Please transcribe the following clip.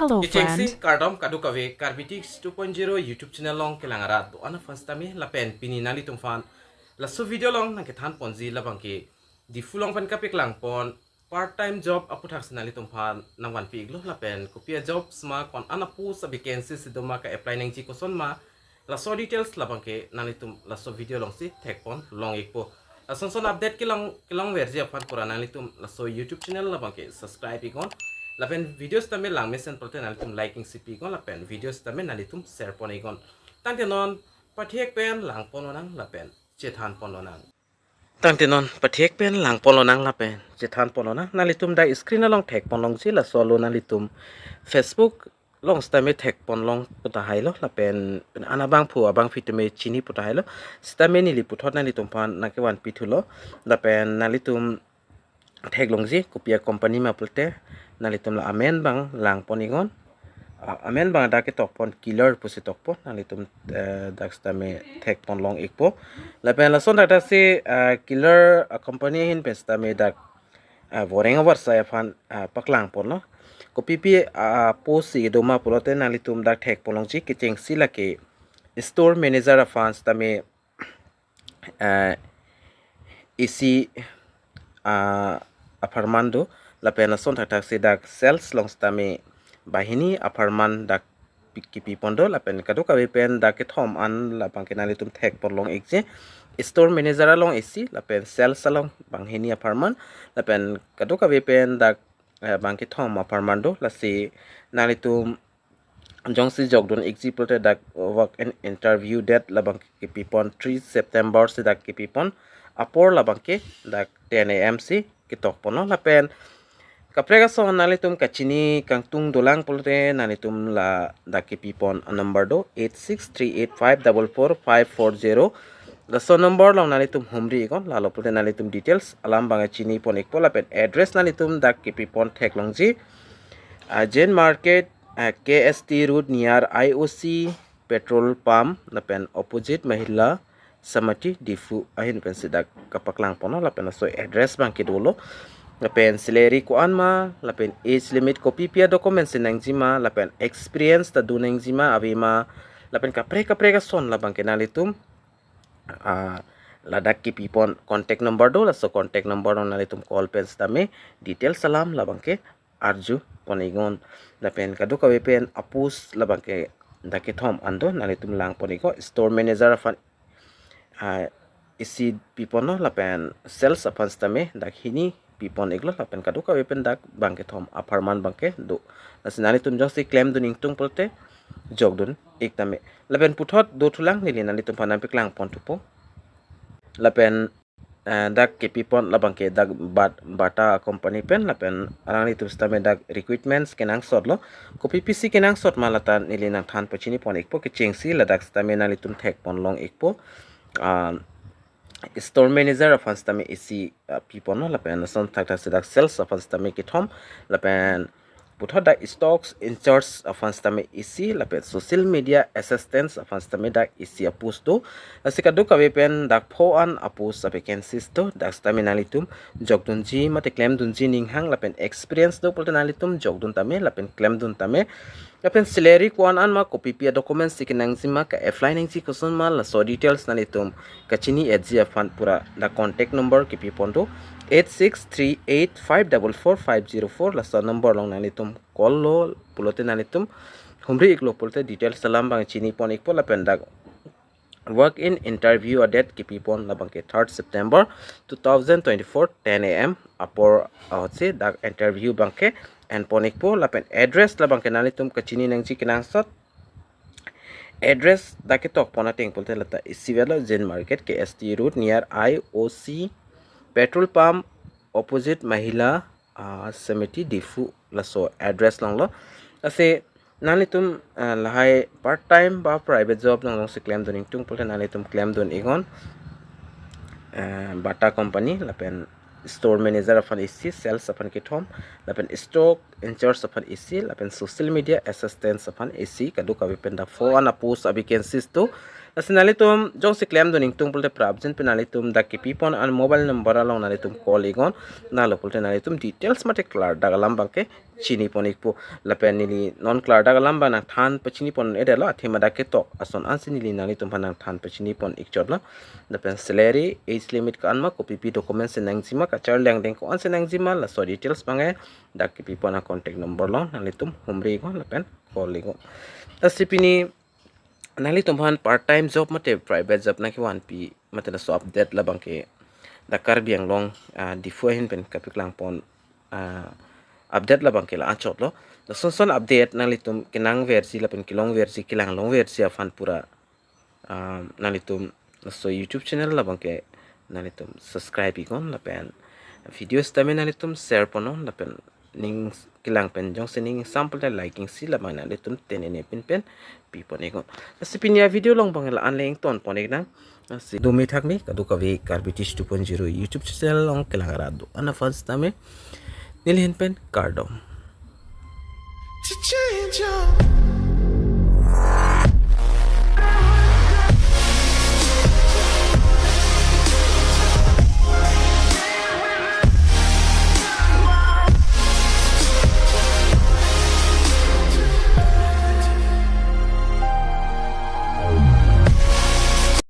Hello, Vacancy friend. kardom kadu kawe karbitix 2.0 YouTube channel long kelangara do ana first time la pen pini nali tumfan la so video long nang kethan ponzi la bangke di fulong pan kapik lang pon part time job aputhak sinali tumfan nang wan piglo la pen kopia job sma kon ana pu sa vacancy sidoma ka apply nang ji koson ma la so details la bangke nali tum la so video long si tek pon long ekpo la son update kilang versi apan pura nali tum la so YouTube channel la bangke subscribe ikon lapen videos tame lang mesen prote nalitum liking sipi gon lapen videos tame nalitum share pon igon tangte non pathiek pen lang pononang lapen chethan pononang tangte non pathiek pen lang pononang lapen chethan pononang nalitum da screen along thek ponong ji la solo nalitum Facebook long stame thek pon long puta hailo lapen pen anabang phu abang fitme chini puta hailo stame ni li puthot nalitum pan nakewan pithulo lapen nalitum thek longji kopia company ma pulte nalitum la amen bang lang poningon amen bang da ke tok pon killer pusi tok pon nalitum daksta me thek pon long ikpo la pen la son da se killer company hin pesta me dak voreng war sa fan paklang pon no ko pipi posi doma polote nalitum dak thek polong ji ke cheng sila ke store manager afans tame isi aparmando la pena son tak sedak sales long stame bahini aparman dak kipi pondo la pen kadu ka pen dak thom an la pangkenali tum thek por long ekje store manager along isi la pen sales along banghini aparman la pen kadu ka pen dak bangke thom aparmando la si nalitum jongsi jogdon example dak work and interview date la bang kipi pon 3 September se dak kipi pon apor la bangke dak 10 am si kitok pono la pen kaprega so nalitum kachini kangtung dolang polte nalitum la dak kipi pon number do 8638544540 la so number long nalitum humri ikon la lo polte nalitum details alam banga chini pon ekpo la pen address nalitum dak kipi pon thek longji Jen Market KST Road near IOC petrol pump lapen opposite Mahila Samati Diphu ahin pen sidak kapaklang pono lapen so address bang kidolo lapen salary ko anma lapen age limit ko pipia document sinang jima lapen experience ta dunang jima avima lapen kapre ka son labang kenalitum ladak ki pipon contact number do la so contact number on nalitum call pens tame detail salam labang ke arju ponigon lapen kadu ka pen apus labangke dake thom ando nalitum lang ponigo store manager fan isi pipono lapen sales afan stame dak hini pipon eglo lapen kadu ka pen dak bangke thom aparman bangke do nasinalitum josi claim duning tung polte jogdun iktame lapen puthot do thulang nili nalitum panam piklang pon tupo lapen dak kepipon labangke dak bata company pen lapen arang itu stame dak recruitment kenang sotlo ko PPC kenang sot malatan nilinang than pachini pon ekpo ke chengsi ladak stame nalitum thek pon long ekpo store manager afan stame isi pipon no lapen son thakta sedak sales afan stame kithom lapen puthot dak stocks in charge afan stame isi lapen social media assistance afan stame dak isi apus do asikadu ka pen dak pho an apus vacancies do dak stame nalitum jogdunji mate claim dunji ninghang lapen experience do poltanalitum jogdun tame lapen claim dun tame lapen salary kuan an ma copy pia documents sikinang sima ka apply nang si kusun ma la so details nalitum kachini edji afan pura da contact number kipi pondo 8638544504 la so number long nalitum call lo pulote nalitum humri iklo pulote details salam bang chini pon ikpo la pendak work in interview a date kipi pon la bangke 3rd September 2024 10 am apor hotse dak interview bangke and ponik po lapen address la bangke nalitum kachini nang chi kinang sot address dake tok ponating pulte lata isivela Jen Market KST Road near IOC petrol pump opposite Mahila Samiti Diphu laso address lang lo ase nalitum lahai part time ba private job nang se claim doning tung pulte nalitum claim don igon bata company lapen store manager afan isi sales afan kithom lapen stock in charge afan isi lapen social media assistance afan isi kadu ka pen da phone apus vacancies to Asinalitum jong si claim doning tung pulte prabjen penalitum da kipipon an mobile number along nalitum call igon nalo pulte nalitum details mate klar daga lambang ke chini ponik pu lapen nili non klar daga lamba nang than pachini pon edela thema da ke tok ason ansi nili nalitum panang than pachini pon ikchot la lapen salary age limit ka anma copy pi documents nang jima ka char lang deng ko anse nang jima la so details bangai da kipipon a contact number long nalitum humri go lapen call igon asipini nali tumhan part time job mate private job na ki 1p mate na so update labang ke da Karbi Anglong Diphu hin pen kapiklang pon update labang ke la achot lo da son update nali tum kinang versi la pen kilong versi kilang long versi afan pura nali tum so YouTube channel labang ke nali tum subscribe ikon la pen videos tame nali tum share ponon la pen ning kilang pen jong sening sample da liking si la mana le tum tenene pen pipon ikon asipinia video long bangela anleng ton ponik nang si dumi thak mi kadu kavi Karbitis 2.0 YouTube channel long kilang rado ana first tame nilhin pen cardom to change your